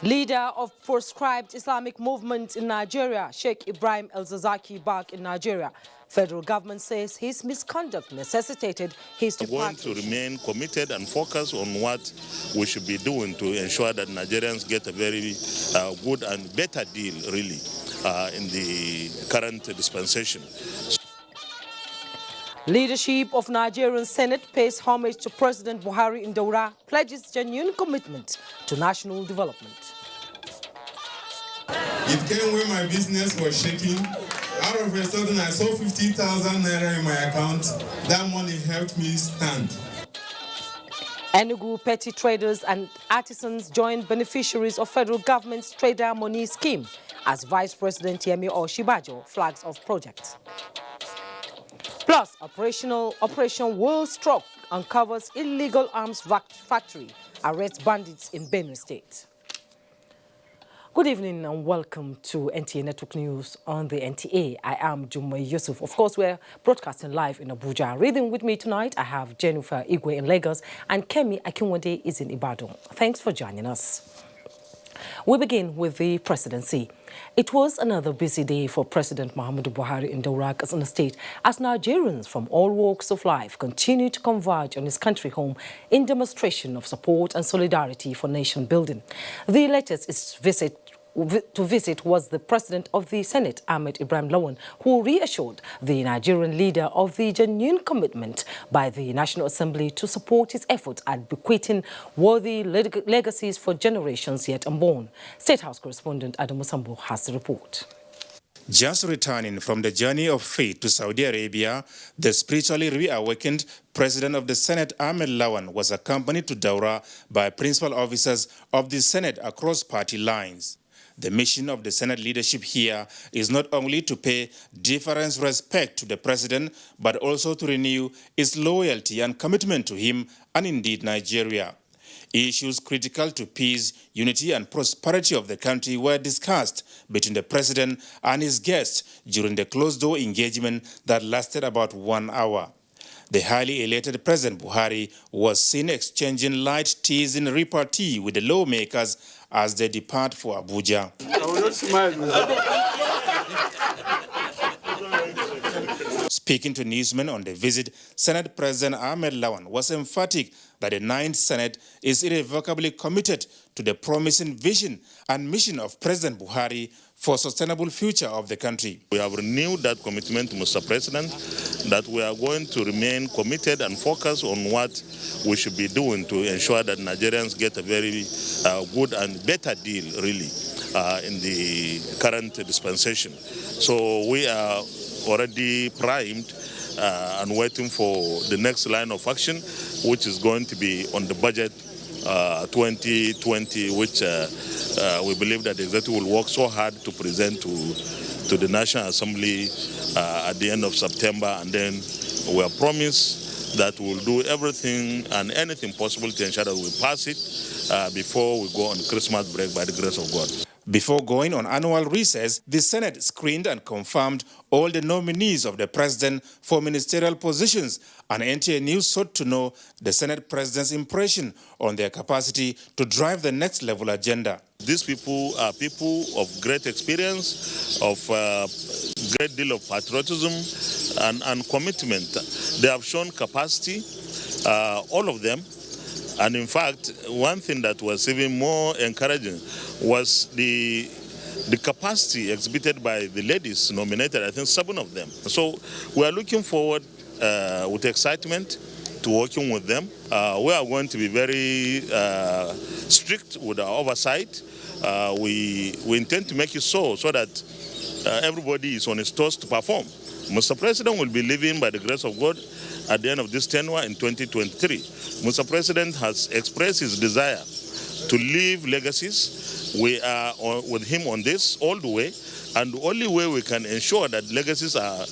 Leader of proscribed Islamic movement in Nigeria, Sheikh Ibrahim El-Zakzaky, back in Nigeria. Federal government says his misconduct necessitated his departure. We are going to remain committed and focused on what we should be doing to ensure that Nigerians get a very good and better deal, really, in the current dispensation. Leadership of Nigerian Senate pays homage to President Buhari in Daura, pledges genuine commitment to national development. It came when my business was shaking. Out of a sudden, I saw 50,000 naira in my account. That money helped me stand. Enugu petty traders and artisans joined beneficiaries of federal government's trader money scheme as Vice President Yemi Oshibajo flags off projects. Plus, Operation World Stroke uncovers illegal arms factory, arrests bandits in Benue State. Good evening and welcome to NTA Network News on the NTA. I am Jumai Yusuf. Of course, we're broadcasting live in Abuja. Reading with me tonight, I have Jennifer Igwe in Lagos and Kemi Akinwande is in Ibadan. Thanks for joining us. We begin with the presidency. It was another busy day for President Muhammadu Buhari in Daura, Katsina State, as Nigerians from all walks of life continue to converge on his country home in demonstration of support and solidarity for nation building. The latest visit was the President of the Senate, Ahmed Ibrahim Lawan, who reassured the Nigerian leader of the genuine commitment by the National Assembly to support his efforts at bequeathing worthy legacies for generations yet unborn. State House correspondent Adam Musambo has the report. Just returning from the journey of faith to Saudi Arabia, the spiritually reawakened President of the Senate, Ahmed Lawan, was accompanied to Daura by principal officers of the Senate across party lines. The mission of the Senate leadership here is not only to pay deference respect to the president, but also to renew its loyalty and commitment to him and indeed Nigeria. Issues critical to peace, unity and prosperity of the country were discussed between the president and his guests during the closed-door engagement that lasted about 1 hour. The highly elated President Buhari was seen exchanging light teas in repartee with the lawmakers as they depart for Abuja. I will not smile. Speaking to newsmen on the visit, Senate President Ahmed Lawan was emphatic that the 9th Senate is irrevocably committed to the promising vision and mission of President Buhari for sustainable future of the country. We have renewed that commitment, Mr. President, that we are going to remain committed and focused on what we should be doing to ensure that Nigerians get a very good and better deal, really, in the current dispensation. So we are already primed and waiting for the next line of action, which is going to be on the budget 2020, which we believe that the executive will work so hard to present to the National Assembly at the end of September, and then we are promised that we will do everything and anything possible to ensure that we pass it before we go on Christmas break by the grace of God. Before going on annual recess, the Senate screened and confirmed all the nominees of the president for ministerial positions, and NTA News sought to know the Senate president's impression on their capacity to drive the next level agenda. These people are people of great experience, of great deal of patriotism and commitment. They have shown capacity, all of them. And in fact, one thing that was even more encouraging was the capacity exhibited by the ladies nominated, I think 7 of them. So we are looking forward with excitement to working with them. We are going to be very strict with our oversight. We intend to make it so that everybody is on his toes to perform. Mr. President will be leaving by the grace of God at the end of this tenure in 2023. Mr. President has expressed his desire to leave legacies. We are with him on this all the way, and the only way we can ensure that legacies are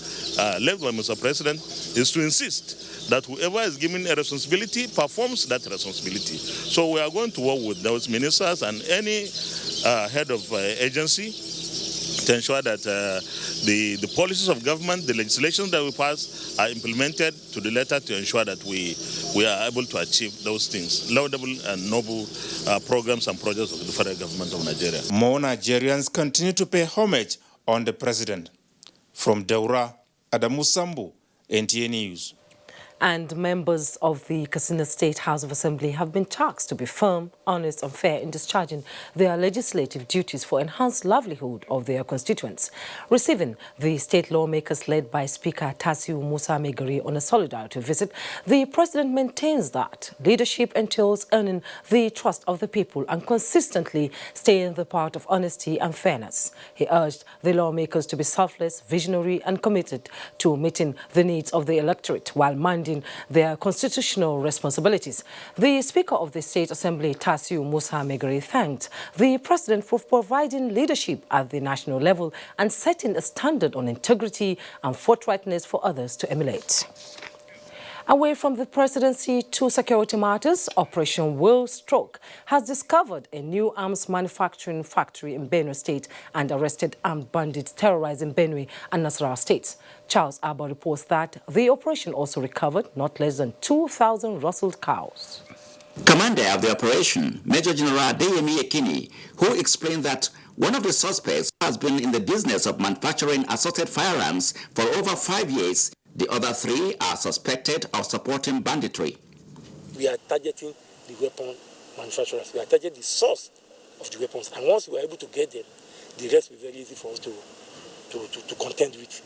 left by Mr. President is to insist that whoever is given a responsibility performs that responsibility. So we are going to work with those ministers and any head of agency to to ensure that the policies of government, the legislations that we pass are implemented to the letter to ensure that we are able to achieve those things, laudable and noble programs and projects of the federal government of Nigeria. More Nigerians continue to pay homage on the president. From Daura, Adamu Sambu, NTA News. And members of the Katsina State House of Assembly have been tasked to be firm, honest and fair in discharging their legislative duties for enhanced livelihood of their constituents. Receiving the state lawmakers led by Speaker Tasiu Musa Megari on a solidarity visit, the president maintains that leadership entails earning the trust of the people and consistently staying the path of honesty and fairness. He urged the lawmakers to be selfless, visionary and committed to meeting the needs of the electorate while minding their constitutional responsibilities. The Speaker of the State Assembly, Tasiu Musa Megari, thanked the President for providing leadership at the national level and setting a standard on integrity and forthrightness for others to emulate. Away from the presidency to security matters, Operation Will Stroke has discovered a new arms manufacturing factory in Benue State and arrested armed bandits terrorizing Benue and Nasarawa states. Charles Abba reports that the operation also recovered not less than 2,000 rustled cows. Commander of the operation, Major General Adeyemi Ekini, who explained that one of the suspects has been in the business of manufacturing assorted firearms for over 5 years. The other 3 are suspected of supporting banditry. We are targeting the weapon manufacturers. We are targeting the source of the weapons. And once we are able to get them, the rest will be very easy for us to contend with.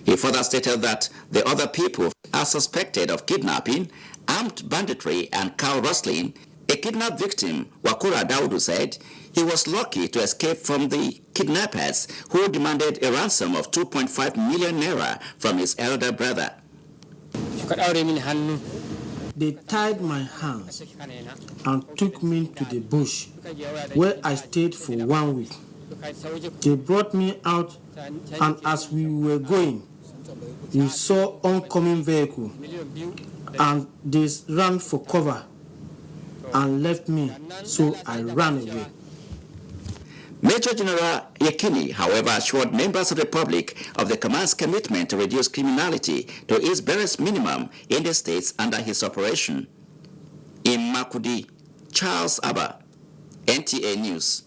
He further stated that the other people are suspected of kidnapping, armed banditry, and cow rustling. A kidnapped victim, Wakura Daudu, said he was lucky to escape from the kidnappers who demanded a ransom of 2.5 million naira from his elder brother. They tied my hands and took me to the bush, where I stayed for 1 week. They brought me out, and as we were going, we saw oncoming vehicle, and they ran for cover and left me, so I ran away. Major General Yekini, however, assured members of the public of the command's commitment to reduce criminality to its barest minimum in the states under his operation. In Makudi, Charles Abba, NTA News.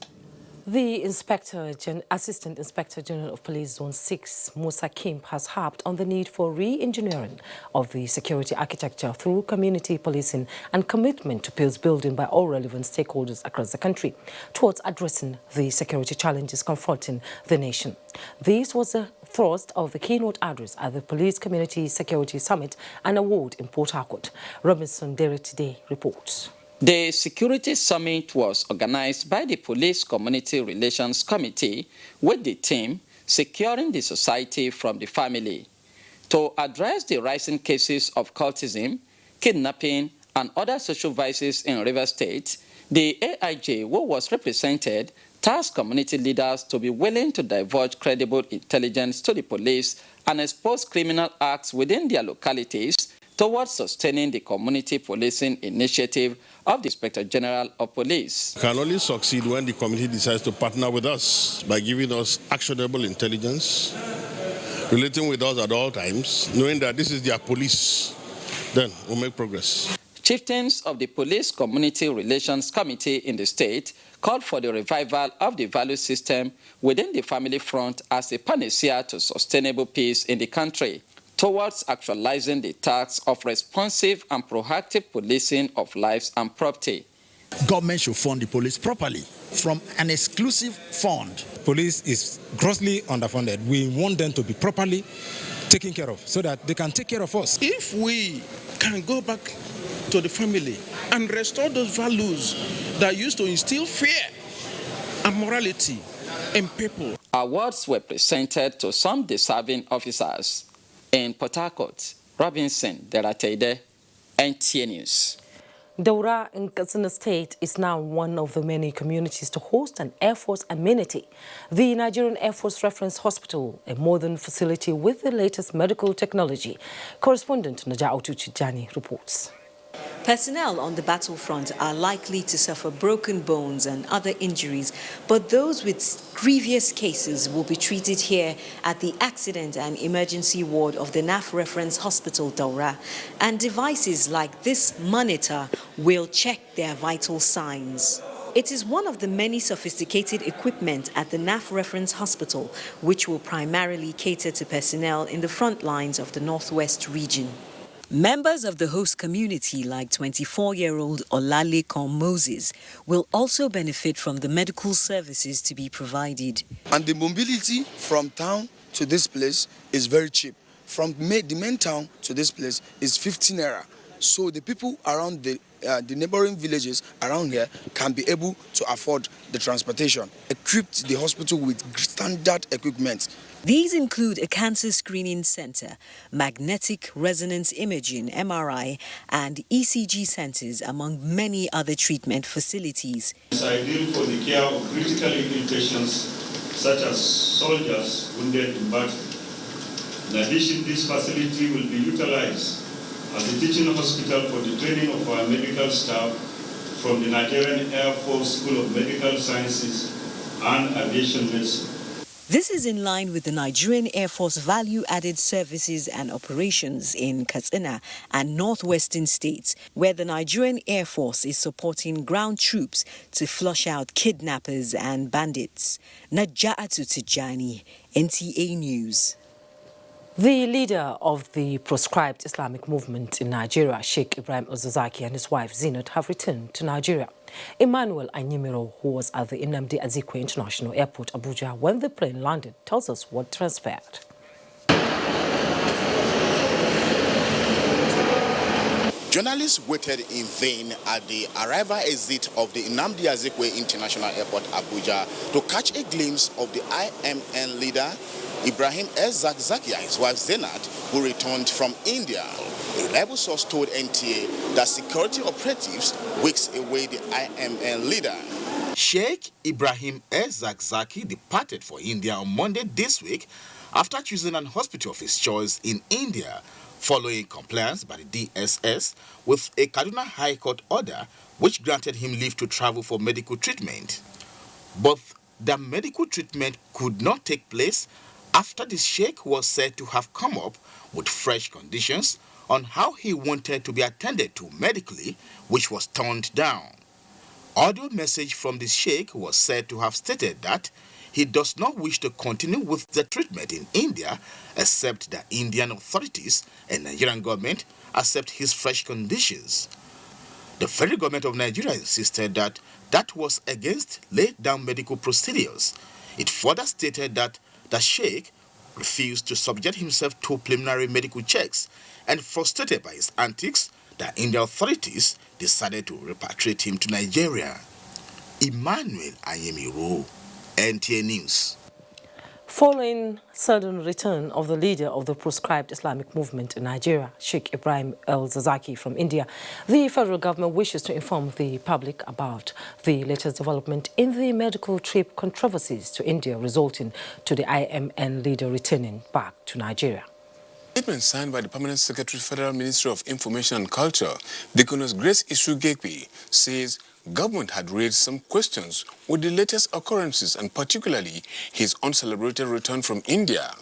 The Assistant Inspector General of Police Zone 6, Musa Kimp, has harped on the need for re-engineering of the security architecture through community policing and commitment to peace building by all relevant stakeholders across the country towards addressing the security challenges confronting the nation. This was the thrust of the keynote address at the Police Community Security Summit and Award in Port Harcourt. Robinson Dere today reports. The Security Summit was organized by the Police Community Relations Committee with the theme Securing the Society from the Family to address the rising cases of cultism, kidnapping, and other social vices in Rivers State. The AIJ, who was represented, tasked community leaders to be willing to divulge credible intelligence to the police and expose criminal acts within their localities towards sustaining the community policing initiative of the Inspector General of Police. Can only succeed when the community decides to partner with us by giving us actionable intelligence, relating with us at all times, knowing that this is their police. Then we'll make progress. Chieftains of the Police Community Relations Committee in the state called for the revival of the value system within the family front as a panacea to sustainable peace in the country, towards actualizing the task of responsive and proactive policing of lives and property. Government should fund the police properly from an exclusive fund. Police is grossly underfunded. We want them to be properly taken care of so that they can take care of us. If we can go back to the family and restore those values that used to instill fear and morality in people. Awards were presented to some deserving officers. In Port Harcourt, Robinson Derateide, NTA News. Daura in Katsina State is now one of the many communities to host an Air Force amenity. The Nigerian Air Force Reference Hospital, a modern facility with the latest medical technology. Correspondent Naja Autuchijani reports. Personnel on the battlefront are likely to suffer broken bones and other injuries, but those with grievous cases will be treated here at the Accident and Emergency Ward of the NAF Reference Hospital, Daura, and devices like this monitor will check their vital signs. It is one of the many sophisticated equipment at the NAF Reference Hospital, which will primarily cater to personnel in the front lines of the Northwest region. Members of the host community, like 24-year-old Olalekan Moses, will also benefit from the medical services to be provided. And the mobility from town to this place is very cheap. From the main town to this place is 15 naira. So the people around the neighboring villages around here can be able to afford the transportation. Equipped the hospital with standard equipment. These include a cancer screening center, magnetic resonance imaging, MRI, and ECG centers, among many other treatment facilities. It's ideal for the care of critically ill patients, such as soldiers wounded in battle. In addition, this facility will be utilized as a teaching hospital for the training of our medical staff from the Nigerian Air Force School of Medical Sciences and Aviation Medicine. This is in line with the Nigerian Air Force value-added services and operations in Katsina and northwestern states, where the Nigerian Air Force is supporting ground troops to flush out kidnappers and bandits. Naja'atu Tijani, NTA News. The leader of the proscribed Islamic movement in Nigeria, Sheikh Ibrahim El-Zakzaky, and his wife Zinat have returned to Nigeria. Emmanuel Anyimiro, who was at the Nnamdi Azikiwe International Airport, Abuja, when the plane landed, tells us what transpired. Journalists waited in vain at the arrival exit of the Nnamdi Azikiwe International Airport, Abuja, to catch a glimpse of the IMN leader, Ibrahim El-Zakzaky, and his wife Zinat, who returned from India. A reliable source told NTA that security operatives whisked away the IMN leader. Sheikh Ibrahim El-Zakzaky departed for India on Monday this week after choosing an hospital of his choice in India, following compliance by the DSS with a Kaduna High Court order which granted him leave to travel for medical treatment. But the medical treatment could not take place after the sheikh was said to have come up with fresh conditions on how he wanted to be attended to medically, which was turned down. Audio message from the sheikh was said to have stated that he does not wish to continue with the treatment in India except the Indian authorities and Nigerian government accept his fresh conditions. The federal government of Nigeria insisted that that was against laid down medical procedures. It further stated that the sheikh refused to subject himself to preliminary medical checks, and frustrated by his antics, the Indian authorities decided to repatriate him to Nigeria. Emmanuel Anyimiro, NTA News. Following sudden return of the leader of the proscribed Islamic movement in Nigeria, Sheikh Ibrahim El-Zakzaky from India, the federal government wishes to inform the public about the latest development in the medical trip controversies to India, resulting to the IMN leader returning back to Nigeria. A statement signed by the Permanent Secretary, Federal Ministry of Information and Culture, Deaconess Grace Isugekwe, says government had raised some questions with the latest occurrences and particularly his uncelebrated return from India.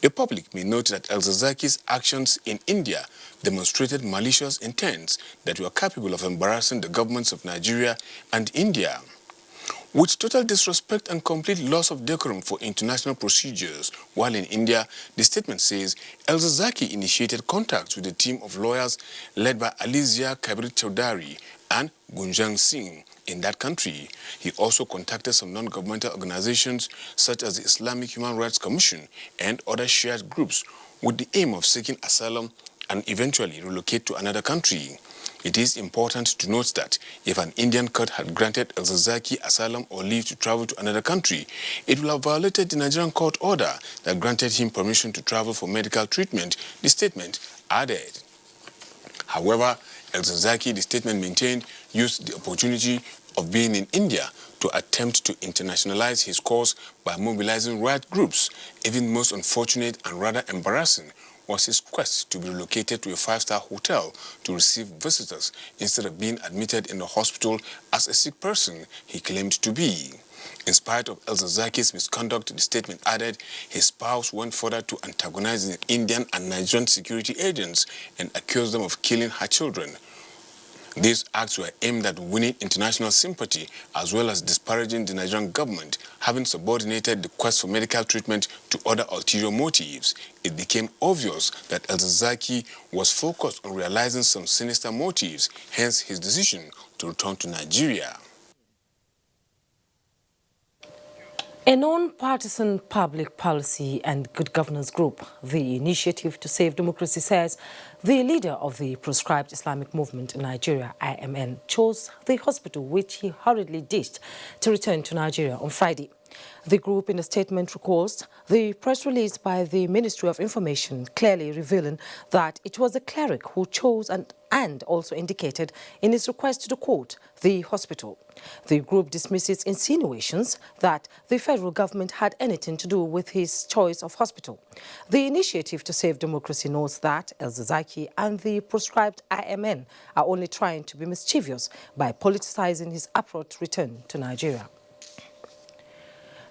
The public may note that El-Zakzaky's actions in India demonstrated malicious intents that were capable of embarrassing the governments of Nigeria and India. With total disrespect and complete loss of decorum for international procedures, while in India, the statement says El-Zakzaky initiated contacts with a team of lawyers led by Alizia Kabir Chaudhary and Gunjan Singh in that country. He also contacted some non-governmental organizations such as the Islamic Human Rights Commission and other shared groups with the aim of seeking asylum and eventually relocate to another country. It is important to note that if an Indian court had granted El-Zakzaky asylum or leave to travel to another country, it will have violated the Nigerian court order that granted him permission to travel for medical treatment, the statement added. However, El-Zakzaky, the statement maintained, used the opportunity of being in India to attempt to internationalize his cause by mobilizing riot groups. Even most unfortunate and rather embarrassing was his quest to be relocated to a 5-star hotel to receive visitors instead of being admitted in the hospital as a sick person he claimed to be. In spite of El-Zakzaki's misconduct, the statement added his spouse went further to antagonize the Indian and Nigerian security agents and accused them of killing her children. These acts were aimed at winning international sympathy as well as disparaging the Nigerian government, having subordinated the quest for medical treatment to other ulterior motives. It became obvious that El-Zakzaki was focused on realizing some sinister motives, hence his decision to return to Nigeria. A non-partisan public policy and good governance group, the Initiative to Save Democracy, says the leader of the proscribed Islamic movement in Nigeria, IMN, chose the hospital which he hurriedly ditched to return to Nigeria on Friday. The group, in a statement, recalls the press release by the Ministry of Information, clearly revealing that it was the cleric who chose and also indicated in his request to the court the hospital. The group dismisses insinuations that the federal government had anything to do with his choice of hospital. The Initiative to Save Democracy notes that El-Zakzaky and the proscribed IMN are only trying to be mischievous by politicizing his abrupt return to Nigeria.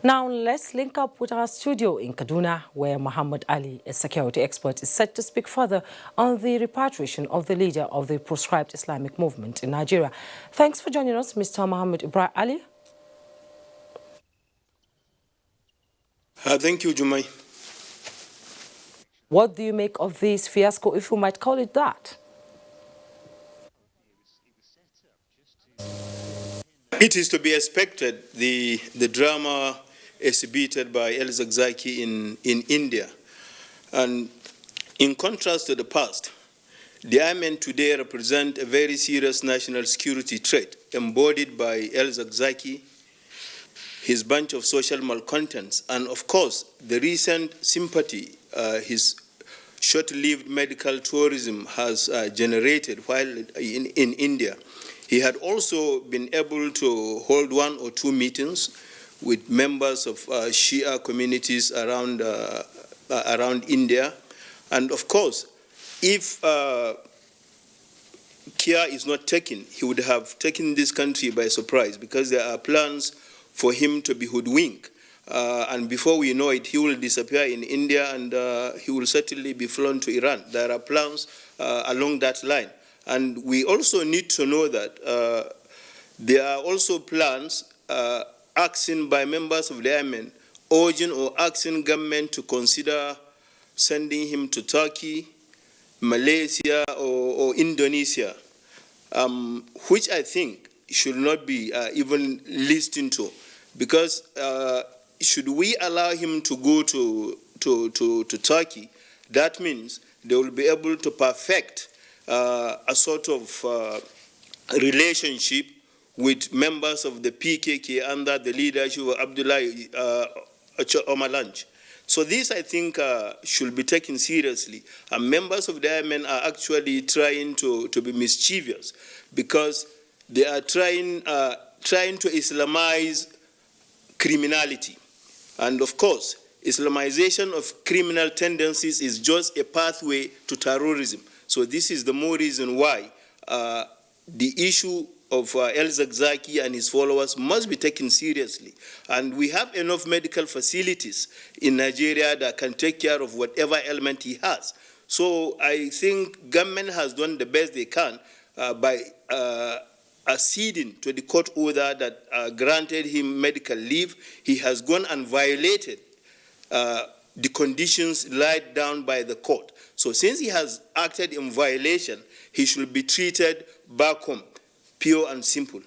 Now, let's link up with our studio in Kaduna, where Muhammad Ali, a security expert, is set to speak further on the repatriation of the leader of the proscribed Islamic movement in Nigeria. Thanks for joining us, Mr. Muhammad Ibrahim Ali. Thank you, Jumai. What do you make of this fiasco, if you might call it that? It is to be expected, the drama exhibited by El-Zakzaky in India. And in contrast to the past, the IMN today represent a very serious national security threat embodied by El-Zakzaky, his bunch of social malcontents, and of course, the recent sympathy his short-lived medical tourism has generated while in India. He had also been able to hold 1 or 2 meetings with members of Shia communities around India. And of course, if care is not taken, he would have taken this country by surprise, because there are plans for him to be hoodwinked. And before we know it, he will disappear in India and he will certainly be flown to Iran. There are plans along that line. And we also need to know that there are also plans asking by members of the IMN, urging or asking government to consider sending him to Turkey, Malaysia, or Indonesia, which I think should not be even listened to, because should we allow him to go to Turkey, that means they will be able to perfect a sort of relationship with members of the PKK under the leadership of Abdullahi Omalanj. So this, I think, should be taken seriously. And members of the IMN are actually trying to be mischievous, because they are trying to Islamize criminality. And of course, Islamization of criminal tendencies is just a pathway to terrorism. So this is the more reason why the issue of El-Zakzaky and his followers must be taken seriously. And we have enough medical facilities in Nigeria that can take care of whatever ailment he has. So I think government has done the best they can by acceding to the court order that granted him medical leave. He has gone and violated the conditions laid down by the court. So since he has acted in violation, he should be treated back home, pure and simple.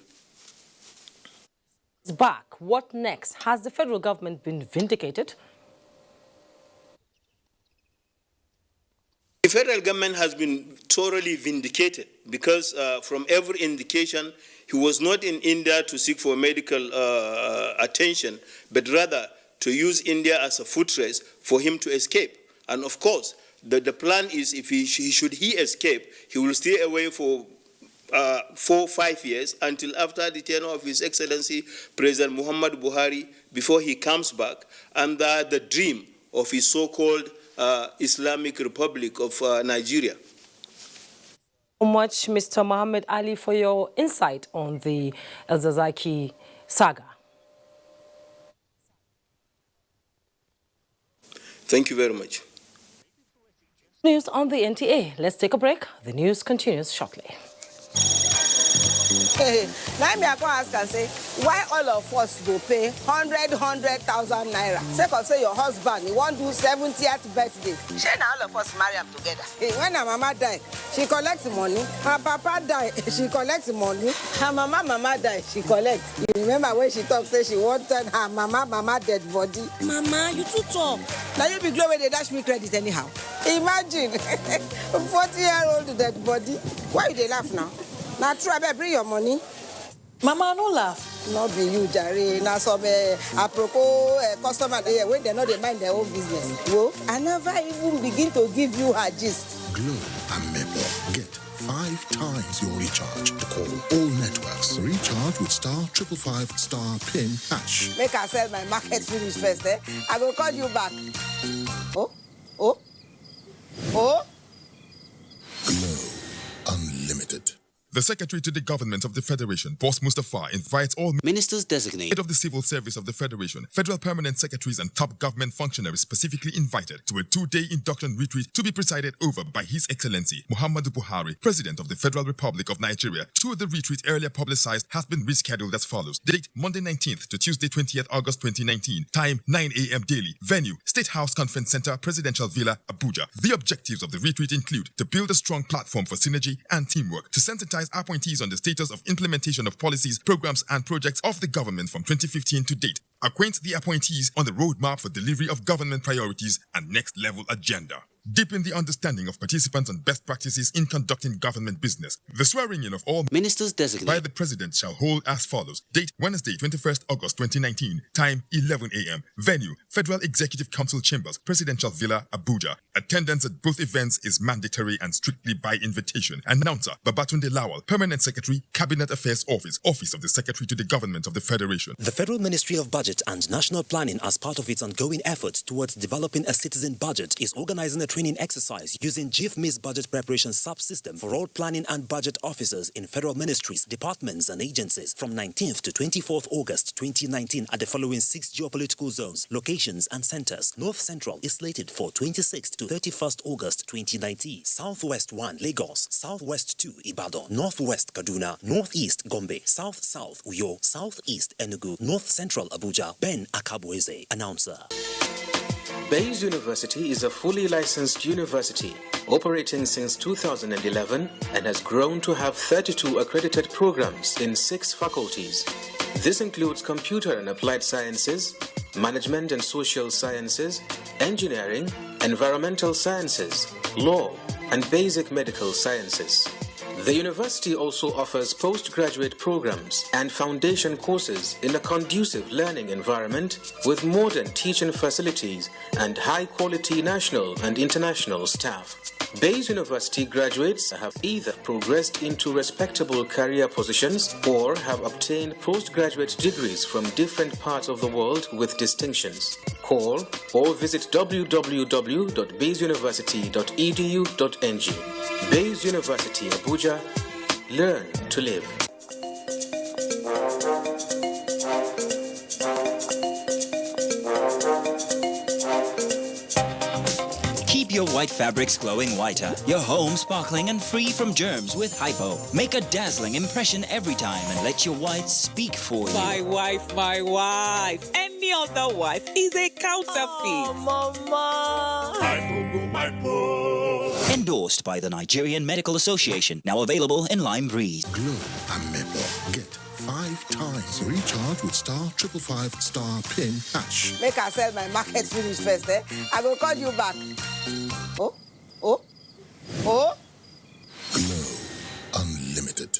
Back, what next? Has the federal government been vindicated? The federal government has been thoroughly vindicated, because from every indication, he was not in India to seek for medical attention, but rather to use India as a fortress for him to escape. And of course, the plan is, if he escape, he will stay away for 4-5 years until after the tenure of His Excellency President Muhammad Buhari before he comes back under the dream of his so-called Islamic Republic of Nigeria. So much, Mr. Muhammad Ali, for your insight on the El-Zakzaky saga. Thank you very much. News on the NTA. Let's take a break. The news continues shortly. Now me I go ask and say, why all of us go pay 100,000 naira? Second, say your husband, he want do 70th birthday. She now all of us marry them together. When her mama die, she collects money. Her papa die, she collects money. Her mama die, she collects. You remember when she talked, say she wanted her mama dead body. Mama, you too talk. Now you be glad when they dash me credit anyhow. Imagine, 40-year-old dead body. Why you they laugh now? Now try to bring your money. Mama, no laugh. Not be you, Jare. Now some apropos customer there when they know they mind their own business. Well, I never even begin to give you her gist. Glow and Maple. Get 5 times your recharge to call all networks. Recharge with *555*PIN#. Make her sell my market finish first, eh? I will call you back. Oh. Glow Unlimited. The Secretary to the Government of the Federation, Boss Mustafa, invites all ministers designated head of the Civil Service of the Federation, federal permanent secretaries and top government functionaries specifically invited to a 2-day induction retreat to be presided over by His Excellency Muhammadu Buhari, President of the Federal Republic of Nigeria. Tour the retreat earlier publicized has been rescheduled as follows. Date Monday 19th to Tuesday 20th August 2019. Time 9 a.m. daily. Venue State House Conference Center, Presidential Villa, Abuja. The objectives of the retreat include to build a strong platform for synergy and teamwork, to sensitize appointees on the status of implementation of policies, programs, and projects of the government from 2015 to date. Acquaint the appointees on the roadmap for delivery of government priorities and next-level agenda. Deepen the understanding of participants and best practices in conducting government business. The swearing-in of all ministers designated by the President shall hold as follows. Date Wednesday, 21st August 2019. Time 11 a.m. Venue Federal Executive Council Chambers, Presidential Villa, Abuja. Attendance at both events is mandatory and strictly by invitation. Announcer Babatunde Lawal, Permanent Secretary, Cabinet Affairs Office, Office of the Secretary to the Government of the Federation. The Federal Ministry of Budget and National Planning, as part of its ongoing efforts towards developing a citizen budget, is organizing a training exercise using GIFMIS budget preparation subsystem for all planning and budget officers in federal ministries, departments and agencies from 19th to 24th August 2019 at the following 6 geopolitical zones, locations and centers. North Central is slated for 26th to 31st August 2019. Southwest 1 Lagos, Southwest 2 Ibadan, Northwest Kaduna, Northeast Gombe, South Uyo, Southeast Enugu, North Central Abuja. Ben Akabueze, announcer. Bayes University is a fully licensed university operating since 2011 and has grown to have 32 accredited programs in 6 faculties. This includes computer and applied sciences, management and social sciences, engineering, environmental sciences, law, and basic medical sciences. The university also offers postgraduate programs and foundation courses in a conducive learning environment with modern teaching facilities and high-quality national and international staff. Bayes University graduates have either progressed into respectable career positions or have obtained postgraduate degrees from different parts of the world with distinctions. Call or visit www.bayesuniversity.edu.ng. Bayes University, Abuja. Learn to live. Keep your white fabrics glowing whiter, your home sparkling and free from germs with Hypo. Make a dazzling impression every time and let your whites speak for you. My wife. Any other wife is a counterfeit. Oh, Mama. Hypo. Endorsed by the Nigerian Medical Association. Now available in lime breeze. Glow and Maple. Get 5 times recharge with *555*PIN#. Make her sell my market finish first, eh? I will call you back. Oh. Glow Unlimited.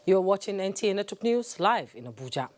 You're watching NTA Network News live in Abuja.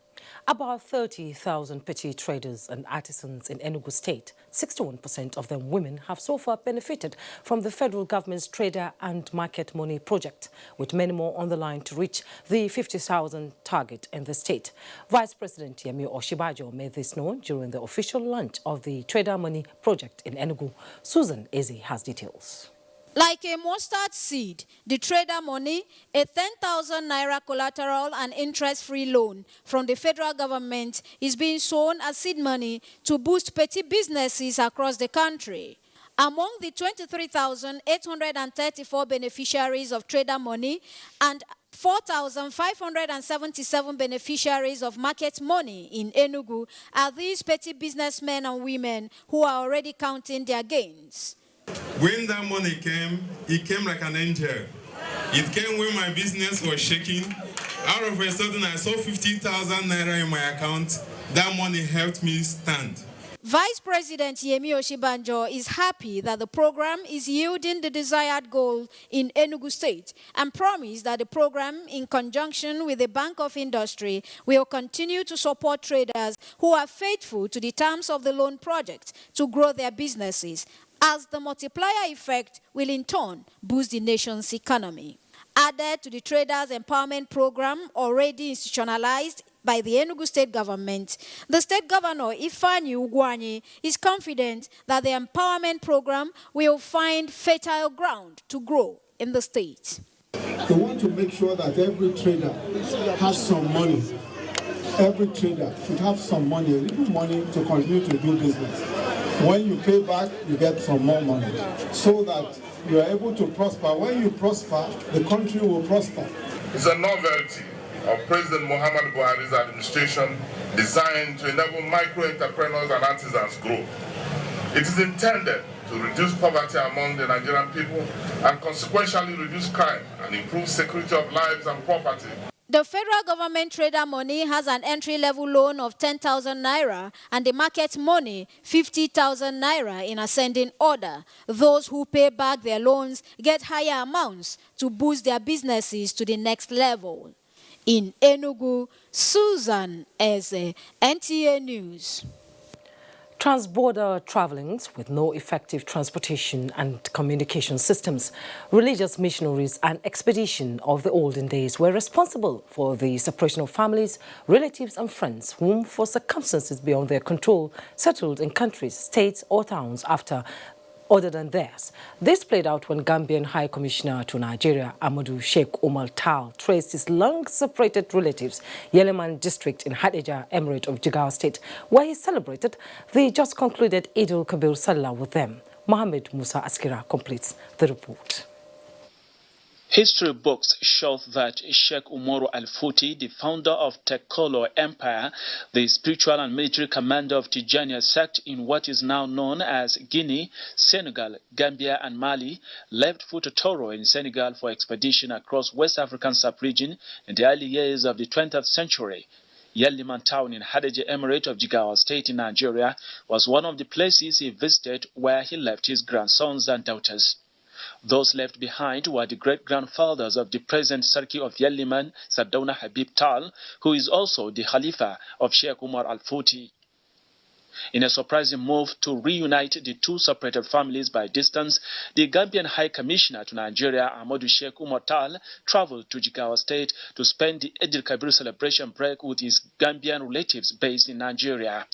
About 30,000 petty traders and artisans in Enugu State, 61% of them women, have so far benefited from the federal government's Trader and Market Money project, with many more on the line to reach the 50,000 target in the state. Vice President Yemi Osinbajo made this known during the official launch of the Trader Money project in Enugu. Susan Eze has details. Like a mustard seed, the Trader Money, a 10,000 naira collateral and interest-free loan from the federal government, is being sown as seed money to boost petty businesses across the country. Among the 23,834 beneficiaries of Trader Money and 4,577 beneficiaries of Market Money in Enugu are these petty businessmen and women who are already counting their gains. When that money came, it came like an angel. It came when my business was shaking. Out of a sudden, I saw 50,000 naira in my account. That money helped me stand. Vice President Yemi Osinbajo is happy that the program is yielding the desired goal in Enugu State and promised that the program, in conjunction with the Bank of Industry, will continue to support traders who are faithful to the terms of the loan project to grow their businesses, as the multiplier effect will in turn boost the nation's economy. Added to the Traders Empowerment Program already institutionalized by the Enugu State government, the State Governor Ifeanyi Ugwuanyi is confident that the empowerment program will find fertile ground to grow in the state. We want to make sure that every trader has some money. Every trader should have some money, a little money to continue to do business. When you pay back, you get some more money, so that you are able to prosper. When you prosper, the country will prosper. It's a novelty of President Muhammadu Buhari's administration designed to enable micro-entrepreneurs and artisans grow. It is intended to reduce poverty among the Nigerian people and consequentially reduce crime and improve security of lives and property. The federal government Trader Money has an entry-level loan of 10,000 naira and the Market Money 50,000 naira in ascending order. Those who pay back their loans get higher amounts to boost their businesses to the next level. In Enugu, Susan Eze, NTA News. Transborder travelings with no effective transportation and communication systems, religious missionaries and expedition of the olden days were responsible for the separation of families, relatives and friends whom, for circumstances beyond their control, settled in countries, states or towns other than theirs. This played out when Gambian High Commissioner to Nigeria, Amadou Sheikh Umar Tal, traced his long-separated relatives, Yeliman district in Hadejia, Emirate of Jigawa State, where he celebrated the just concluded Eid al-Kabir Salah with them. Mohammed Musa Askira completes the report. History books show that Sheikh Umaru Al-Futi, the founder of Tekolo Empire, the spiritual and military commander of Tijaniya sect in what is now known as Guinea, Senegal, Gambia and Mali, left Futa Toro in Senegal for expedition across West African sub-region in the early years of the 20th century. Yeliman town in Hadejia Emirate of Jigawa State in Nigeria was one of the places he visited, where he left his grandsons and daughters. Those left behind were the great-grandfathers of the present Sarki of Yeliman, Sardauna Habib Tal, who is also the Khalifa of Sheikh Umar Al-Futi. In a surprising move to reunite the two separated families by distance, the Gambian High Commissioner to Nigeria, Amadou Sheikh Umar Tal, traveled to Jigawa State to spend the Eid al-Kabir celebration break with his Gambian relatives based in Nigeria.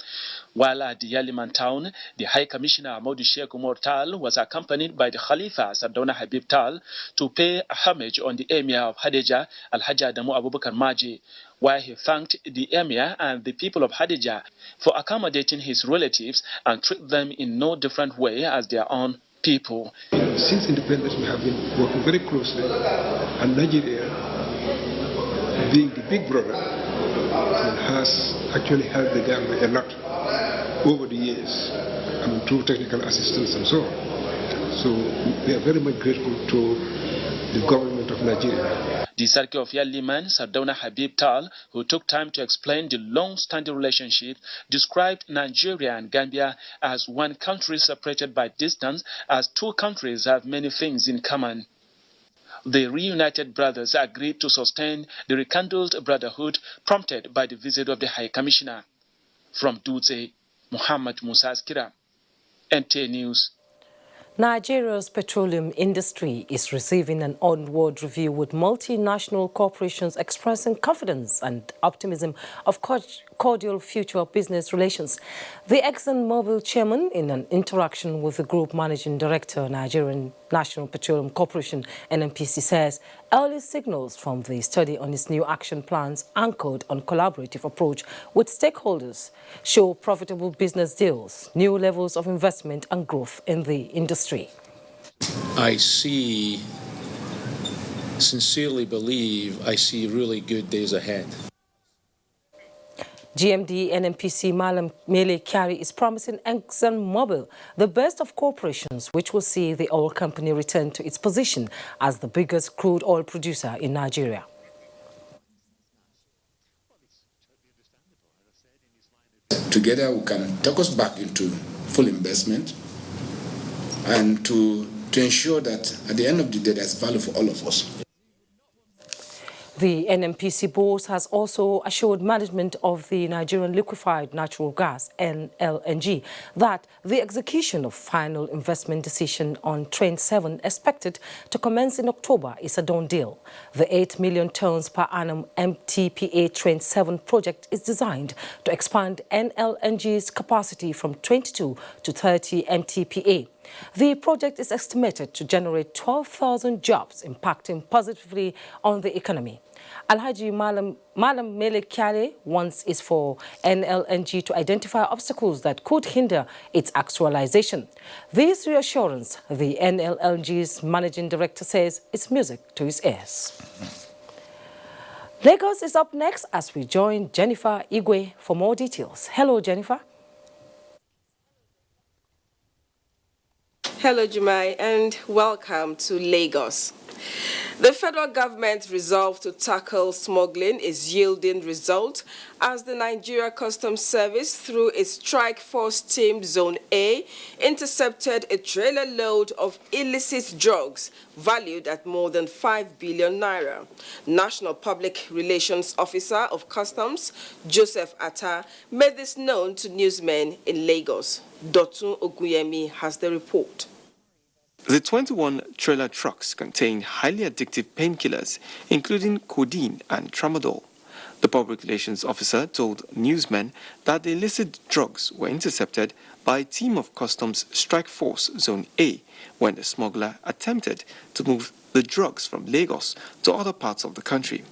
While at the Yeliman town, the High Commissioner Amadou Sheikh Umar Tal was accompanied by the Khalifa Sardauna Habib Tal to pay homage on the Emir of Hadejia, Al-Hajj Adamu Abubakar Maji, where he thanked the Emir and the people of Hadejia for accommodating his relatives and treat them in no different way as their own people. Since independence, we have been working very closely, and Nigeria, being the big brother, has actually helped the Gambia a lot over the years, through technical assistance and so on. So we are very much grateful to the government of Nigeria. The Sarki of Yeliman, Sardauna Habib Tal, who took time to explain the long-standing relationship, described Nigeria and Gambia as one country separated by distance, as two countries have many things in common. The reunited brothers agreed to sustain the rekindled brotherhood prompted by the visit of the High Commissioner. From Dutse, Muhammad Musa Askira, NTA News. Nigeria's petroleum industry is receiving an onward review, with multinational corporations expressing confidence and optimism of cordial future business relations. The ExxonMobil chairman, in an interaction with the group managing director, Nigerian National Petroleum Corporation, NNPC, says early signals from the study on its new action plans, anchored on collaborative approach with stakeholders, show profitable business deals, new levels of investment and growth in the industry. I sincerely believe I see really good days ahead. GMD NNPC Malam Mele Kyari is promising ExxonMobil the best of corporations, which will see the oil company return to its position as the biggest crude oil producer in Nigeria. Together we can take us back into full investment and to ensure that at the end of the day there's value for all of us. The NNPC board has also assured management of the Nigerian Liquefied Natural Gas, NLNG, that the execution of final investment decision on Train 7, expected to commence in October, is a done deal. The 8 million tons per annum MTPA Train 7 project is designed to expand NLNG's capacity from 22 to 30 MTPA. The project is estimated to generate 12,000 jobs, impacting positively on the economy. Alhaji Malam Mele Kyari wants is for NLNG to identify obstacles that could hinder its actualization. This reassurance, the NLNG's managing director says, is music to his ears. Lagos is up next as we join Jennifer Igwe for more details. Hello, Jennifer. Hello, Jumai, and welcome to Lagos. The federal government's resolve to tackle smuggling is yielding results as the Nigeria Customs Service, through its Strike Force Team Zone A, intercepted a trailer load of illicit drugs valued at more than 5 billion naira. National Public Relations Officer of Customs, Joseph Atta, made this known to newsmen in Lagos. Dotun Oguyemi has the report. The 21 trailer trucks contain highly addictive painkillers, including codeine and tramadol. The public relations officer told newsmen that the illicit drugs were intercepted by a team of Customs Strike Force Zone A when the smuggler attempted to move the drugs from Lagos to other parts of the country.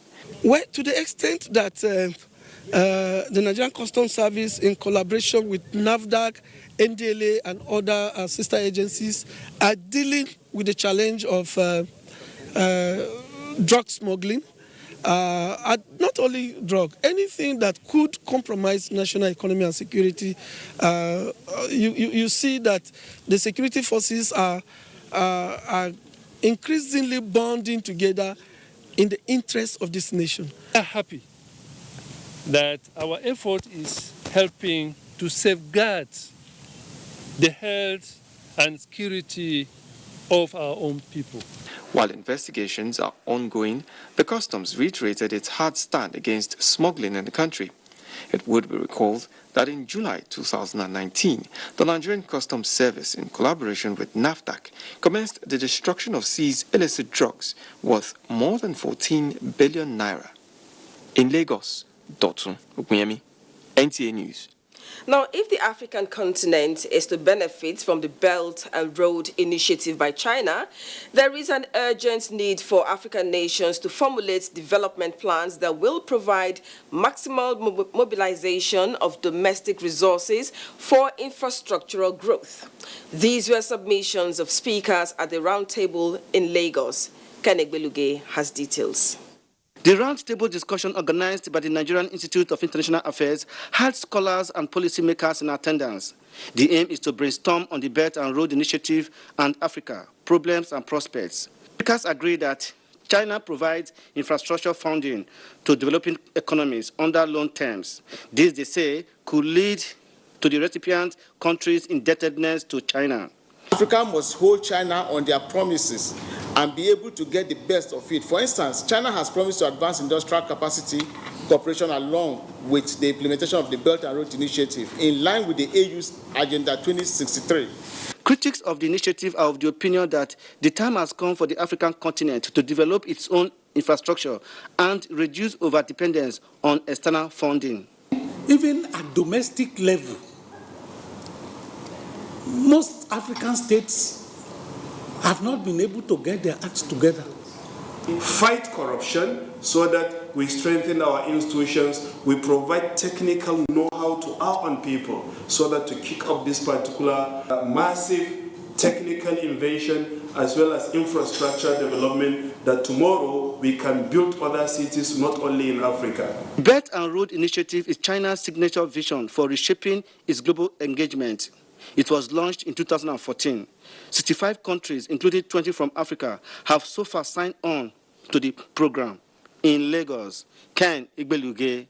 Well, to the extent that the Nigerian Customs Service, in collaboration with NAFDAC, NDLA and other sister agencies, are dealing with the challenge of drug smuggling. Not only drug, anything that could compromise national economy and security. You see that the security forces are increasingly bonding together in the interest of this nation. We are happy that our effort is helping to safeguard the health and security of our own people. While investigations are ongoing, the Customs reiterated its hard stand against smuggling in the country. It would be recalled that in July 2019, the Nigerian Customs Service, in collaboration with NAFDAC, commenced the destruction of seized illicit drugs worth more than 14 billion naira. In Lagos, Dotun Oguyemi, NTA News. Now, if the African continent is to benefit from the Belt and Road Initiative by China, there is an urgent need for African nations to formulate development plans that will provide maximal mobilization of domestic resources for infrastructural growth. These were submissions of speakers at the roundtable in Lagos. Kenegbeluge has details. The roundtable discussion organized by the Nigerian Institute of International Affairs had scholars and policymakers in attendance. The aim is to brainstorm on the Belt and Road Initiative and Africa, problems and prospects. Speakers agree that China provides infrastructure funding to developing economies under loan terms. This, they say, could lead to the recipient countries' indebtedness to China. Africa must hold China on their promises and be able to get the best of it. For instance, China has promised to advance industrial capacity cooperation along with the implementation of the Belt and Road Initiative in line with the AU's Agenda 2063. Critics of the initiative are of the opinion that the time has come for the African continent to develop its own infrastructure and reduce over-dependence on external funding. Even at domestic level, most African states have not been able to get their acts together. Fight corruption so that we strengthen our institutions, we provide technical know-how to our own people so that to kick off this particular massive technical invention as well as infrastructure development that tomorrow we can build other cities not only in Africa. Belt and Road Initiative is China's signature vision for reshaping its global engagement. It was launched in 2014. 65 countries, including 20 from Africa, have so far signed on to the program. In Lagos, Ken Igbeluge,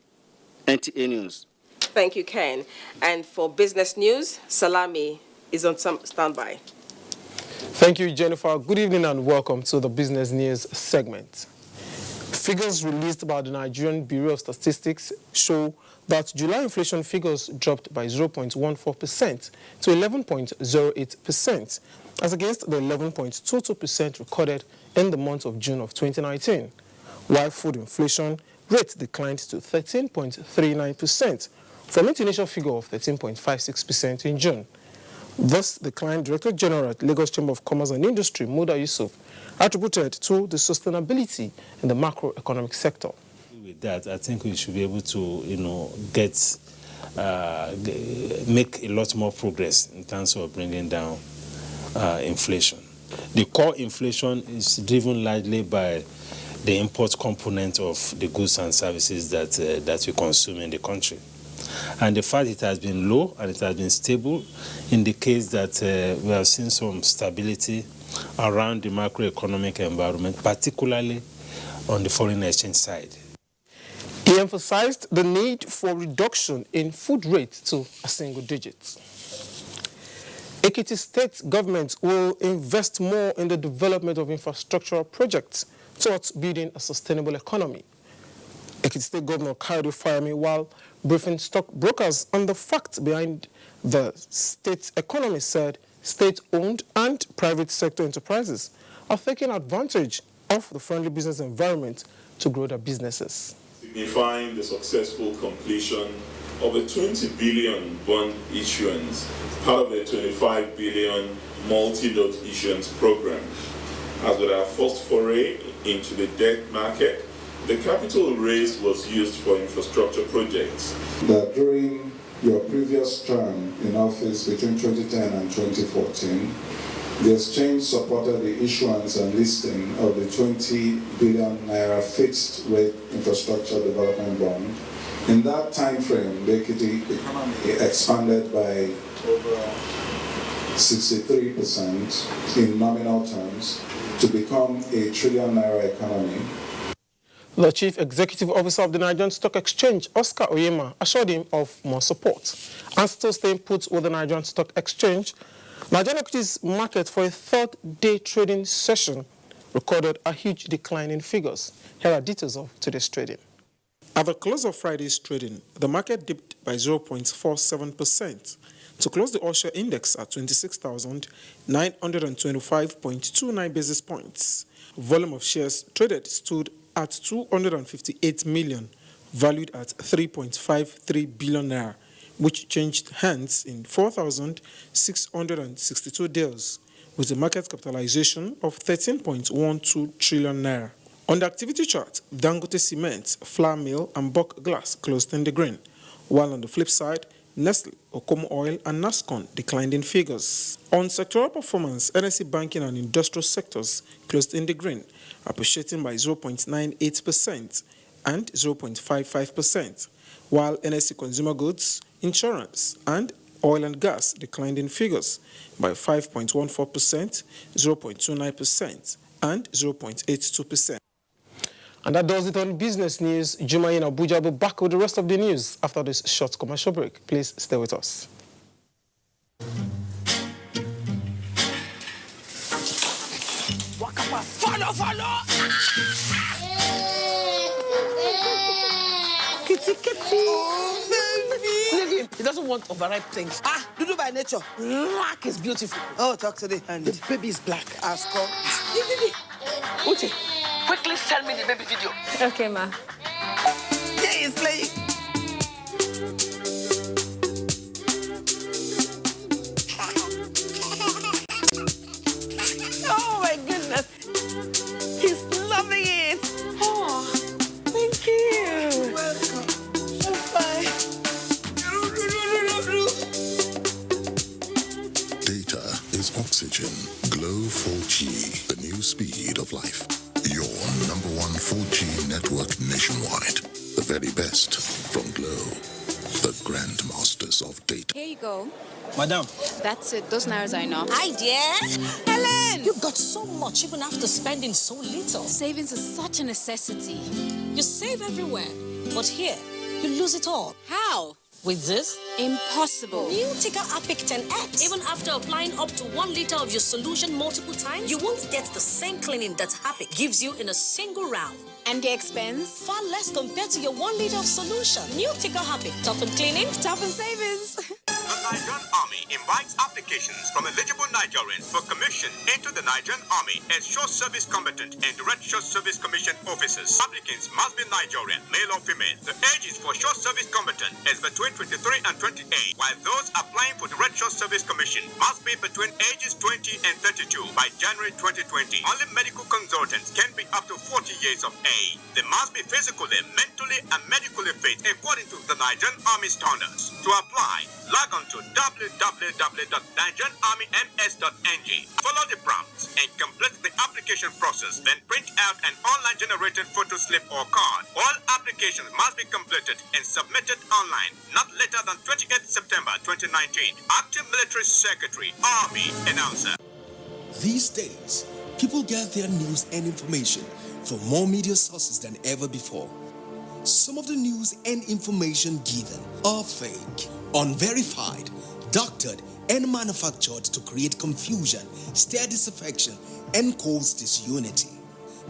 NTA News. Thank you, Ken. And for business news, Salami is on standby. Thank you, Jennifer. Good evening and welcome to the business news segment. Figures released by the Nigerian Bureau of Statistics show that July inflation figures dropped by 0.14% to 11.08%, as against the 11.22% recorded in the month of June of 2019, while food inflation rate declined to 13.39% from its initial figure of 13.56% in June. This decline, Director General at Lagos Chamber of Commerce and Industry, Muda Yusuf, attributed to the sustainability in the macroeconomic sector. With that, I think we should be able to, make a lot more progress in terms of bringing down inflation. The core inflation is driven largely by the import component of the goods and services that we consume in the country. And the fact it has been low and it has been stable indicates that we have seen some stability around the macroeconomic environment, particularly on the foreign exchange side. He emphasized the need for reduction in food rate to a single digit. Ekiti State government will invest more in the development of infrastructural projects towards building a sustainable economy. Ekiti State Governor Kayode Fayemi, while briefing stockbrokers on the facts behind the state's economy, said state-owned and private sector enterprises are taking advantage of the friendly business environment to grow their businesses. Signifying the successful completion of a 20 billion bond issuance, part of the 25 billion multi-note issuance program. As with our first foray into the debt market, the capital raised was used for infrastructure projects. That during your previous term in office between 2010 and 2014, the exchange supported the issuance and listing of the 20 billion naira fixed rate infrastructure development bond. In that time frame, the economy expanded by over 63% in nominal terms to become a ₦1 trillion economy. The Chief Executive Officer of the Nigerian Stock Exchange, Oscar Oyema, assured him of more support. And still staying put with the Nigerian Stock Exchange, Nigerian equities market for a third-day trading session recorded a huge decline in figures. Here are details of today's trading. At the close of Friday's trading, the market dipped by 0.47% to close the All-Share Index at 26,925.29 basis points. Volume of shares traded stood at 258 million, valued at 3.53 billion naira, which changed hands in 4,662 deals, with a market capitalization of 13.12 trillion naira. On the activity chart, Dangote Cement, Flour Mill, and Buck Glass closed in the green, while on the flip side, Nestle, Okomo Oil, and Nascon declined in figures. On sectoral performance, NSE banking and industrial sectors closed in the green, appreciating by 0.98% and 0.55%, while NSE consumer goods, insurance, and oil and gas declined in figures by 5.14%, 0.29%, and 0.82%. And that does it on business news. Juma in Abuja will be back with the rest of the news after this short commercial break. Please stay with us. Wakapa. Follow. Kitty, kitty. Oh, baby. He doesn't want overripe things. Dudu by nature. Black is beautiful. Oh, talk to the hand. The baby is black. Ask her. Uche, quickly send me the baby video. Okay, ma. Yeah, he's playing. Oh my goodness. He's loving it. Oh, thank you. Welcome. Bye. Data is oxygen. Glow 4G, the new speed of life. Your #1 4G network nationwide. The very best from Glow. The grandmasters of data. Here you go. Madam. That's it. Those naira are enough. Hi, dear. Helen, you got so much even after spending so little. Savings is such a necessity. You save everywhere, but here, you lose it all. How? With this? Impossible. New Tika Apic 10X. Even after applying up to 1 liter of your solution multiple times, you won't get the same cleaning that Apic gives you in a single round. And the expense? Far less compared to your 1 liter of solution. New Tika Apic. Tough in cleaning, tough in savings. The Nigerian Army invites applications from eligible Nigerians for commission into the Nigerian Army as short service combatant and direct short service commission officers. Applicants must be Nigerian, male or female. The ages for short service combatant is between 23 and 28, while those applying for direct short service commission must be between ages 20 and 32 by January 2020. Only medical consultants can be up to 40 years of age. They must be physically, mentally, and medically fit according to the Nigerian Army standards. To apply, log on to www.nigerianarmyms.ng. Follow the prompts and complete the application process. Then print out an online generated photo slip or card. All applications must be completed and submitted online, not later than 28th September 2019. Active Military Secretary, Army Announcer. These days, people get their news and information from more media sources than ever before. Some of the news and information given are fake, unverified, doctored, and manufactured to create confusion, stir disaffection, and cause disunity.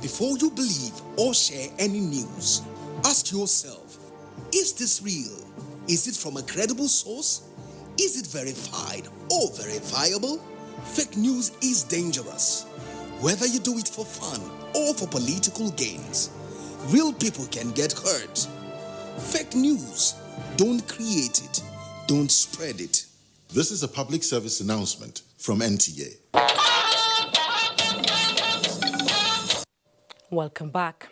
Before you believe or share any news, ask yourself, is this real? Is it from a credible source? Is it verified or verifiable? Fake news is dangerous, whether you do it for fun or for political gains. Real people can get hurt. Fake news, don't create it, don't spread it. This is a public service announcement from NTA. Welcome back.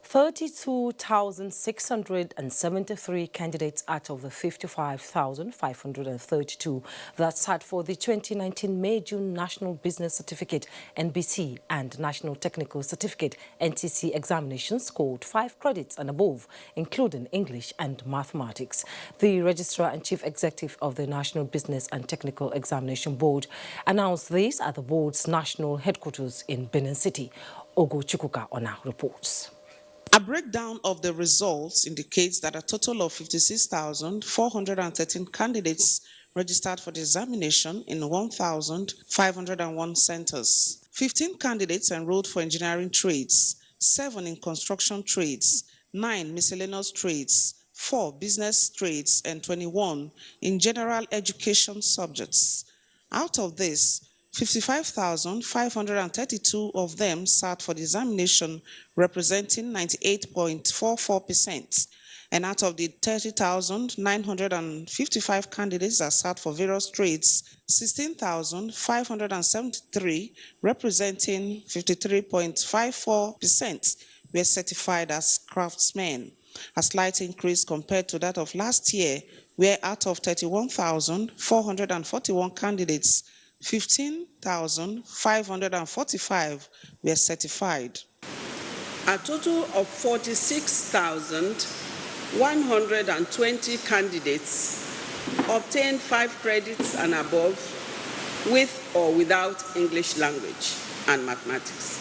32,673 candidates out of the 55,532 that sat for the 2019 May-June National Business Certificate (NBC) and National Technical Certificate (NTC) examinations scored 5 credits and above, including English and Mathematics. The Registrar and Chief Executive of the National Business and Technical Examination Board announced this at the board's national headquarters in Benin City. Ogo Chukwuka Ona reports. A breakdown of the results indicates that a total of 56,413 candidates registered for the examination in 1,501 centers. 15 candidates enrolled for engineering trades, 7 in construction trades, 9 miscellaneous trades, 4 business trades, and 21 in general education subjects. Out of this, 55,532 of them sat for the examination, representing 98.44%. And out of the 30,955 candidates that sat for various trades, 16,573, representing 53.54%, were certified as craftsmen, a slight increase compared to that of last year, where out of 31,441 candidates, 15,545 were certified. A total of 46,120 candidates obtained 5 credits and above with or without English language and mathematics.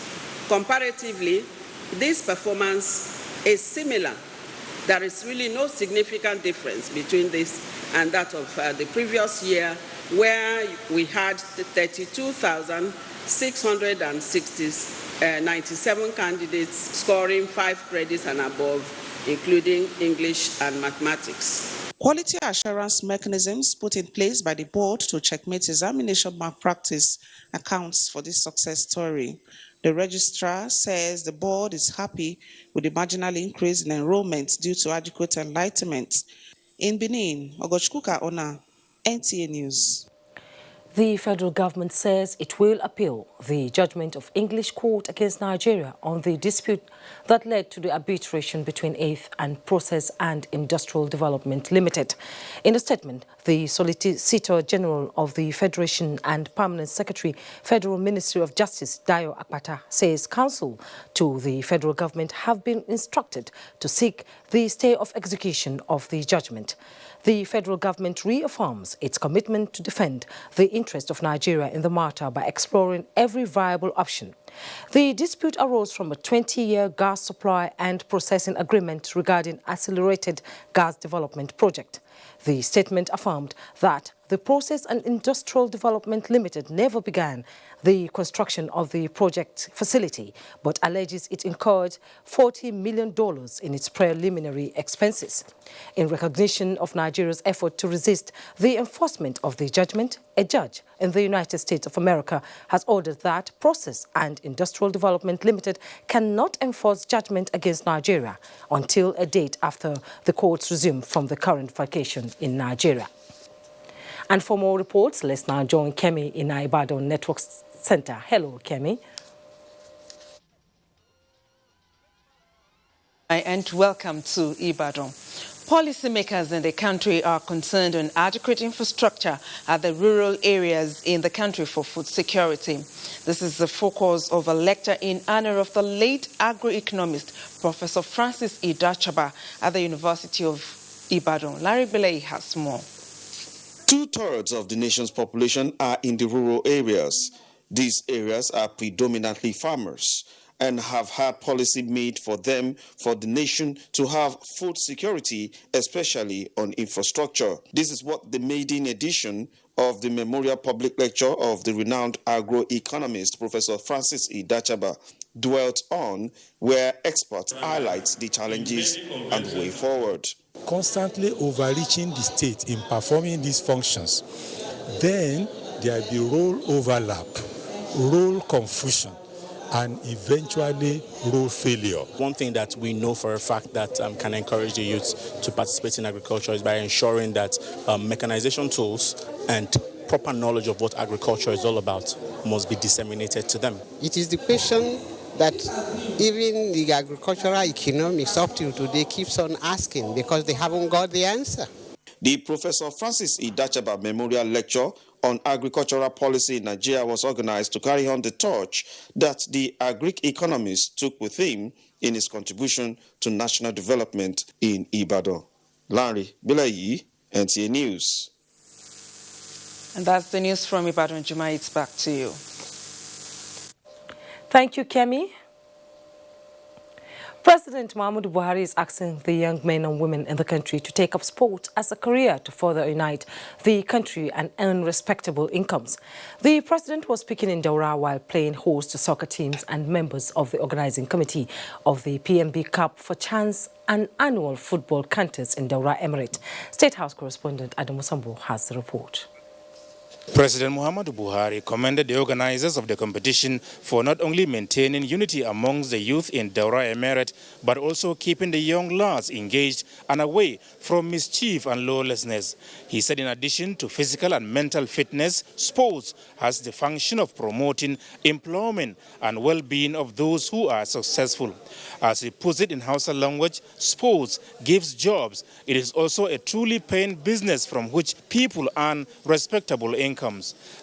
Comparatively, this performance is similar. There is really no significant difference between this and that of the previous year, where we had 32,666 97 candidates scoring 5 credits and above, including English and mathematics. Quality assurance mechanisms put in place by the board to checkmate examination malpractice accounts for this success story. The registrar says the board is happy with the marginal increase in enrollment due to adequate enlightenment. In Benin, Ogochkuka Ona, NTA News. The federal government says it will appeal the judgment of English court against Nigeria on the dispute that led to the arbitration between 8th and Process and Industrial Development Limited. In a statement, the Solicitor General of the Federation and Permanent Secretary, Federal Ministry of Justice, Dayo Akpata, says counsel to the federal government have been instructed to seek the stay of execution of the judgment. The federal government reaffirms its commitment to defend the interest of Nigeria in the matter by exploring every viable option. The dispute arose from a 20-year gas supply and processing agreement regarding accelerated gas development project. The statement affirmed that the Process and Industrial Development Limited never began the construction of the project facility, but alleges it incurred $40 million in its preliminary expenses. In recognition of Nigeria's effort to resist the enforcement of the judgment, a judge in the United States of America has ordered that Process and Industrial Development Limited cannot enforce judgment against Nigeria until a date after the courts resume from the current vacation in Nigeria. And for more reports, let's now join Kemi in our Ibadan Network Center. Hello, Kemi. And welcome to Ibadan. Policymakers in the country are concerned on adequate infrastructure at the rural areas in the country for food security. This is the focus of a lecture in honor of the late agroeconomist, Professor Francis Idachaba, at the University of Ibadan. Larry Belay has more. 2/3 of the nation's population are in the rural areas. These areas are predominantly farmers and have had policy made for them for the nation to have food security, especially on infrastructure. This is what the maiden edition of the Memorial Public Lecture of the renowned agroeconomist, Professor Francis Idachaba, dwelt on, where experts highlight the challenges and way forward. Constantly overreaching the state in performing these functions, then there will be role overlap, role confusion, and eventually role failure. One thing that we know for a fact that can encourage the youth to participate in agriculture is by ensuring that mechanization tools and proper knowledge of what agriculture is all about must be disseminated to them. It is the question that even the agricultural economics up till today keeps on asking because they haven't got the answer. The Professor Francis Idachaba Memorial Lecture on Agricultural Policy in Nigeria was organized to carry on the torch that the agri-economist took with him in his contribution to national development in Ibadan. Larry Bilayi, NTA News. And that's the news from Ibadan. Juma, it's back to you. Thank you, Kemi. President Muhammadu Buhari is asking the young men and women in the country to take up sport as a career to further unite the country and earn respectable incomes. The president was speaking in Daura while playing host to soccer teams and members of the organizing committee of the PMB Cup for Chance and annual football contest in Daura Emirate. State House correspondent Adam Musambo has the report. President Muhammadu Buhari commended the organizers of the competition for not only maintaining unity amongst the youth in Daura Emirate, but also keeping the young lads engaged and away from mischief and lawlessness. He said in addition to physical and mental fitness, sports has the function of promoting employment and well-being of those who are successful. As he puts it in Hausa language, sports gives jobs. It is also a truly paying business from which people earn respectable incomes.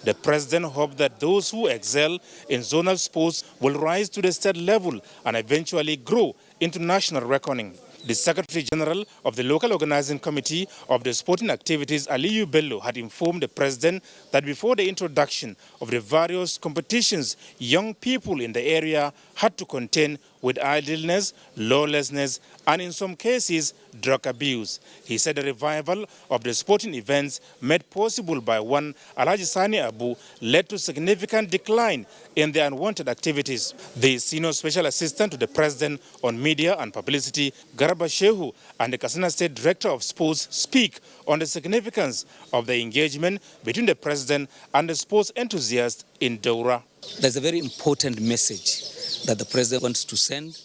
The president hoped that those who excel in zonal sports will rise to the state level and eventually grow into national reckoning. The Secretary General of the local organizing committee of the sporting activities, Aliyu Bello, had informed the president that before the introduction of the various competitions, young people in the area had to contend with idleness, lawlessness, and in some cases, drug abuse. He said the revival of the sporting events made possible by one Alhaji Sani Abu led to significant decline in the unwanted activities. The senior special assistant to the president on media and publicity, Garba Shehu, and the Katsina State Director of Sports speak on the significance of the engagement between the president and the sports enthusiasts in Daura. There's a very important message that the president wants to send,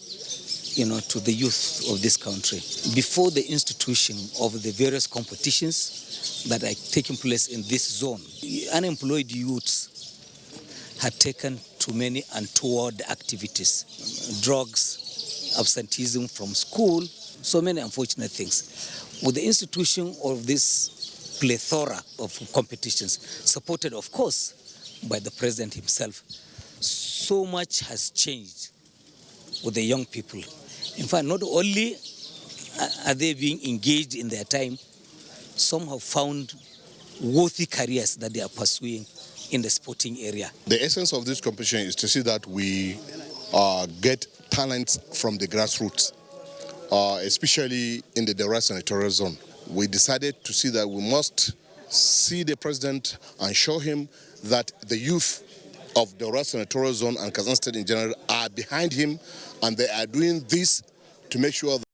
to the youth of this country. Before the institution of the various competitions that are taking place in this zone, unemployed youths had taken too many untoward activities, drugs, absenteeism from school, so many unfortunate things. With the institution of this plethora of competitions, supported, of course, by the president himself, so much has changed with the young people. In fact, not only are they being engaged in their time, some have found worthy careers that they are pursuing in the sporting area. The essence of this competition is to see that we get talents from the grassroots, especially in the Daura senatorial zone. We decided to see that we must see the president and show him that the youth of the Daura senatorial zone and Katsina State in general are behind him, and they are doing this to make sure that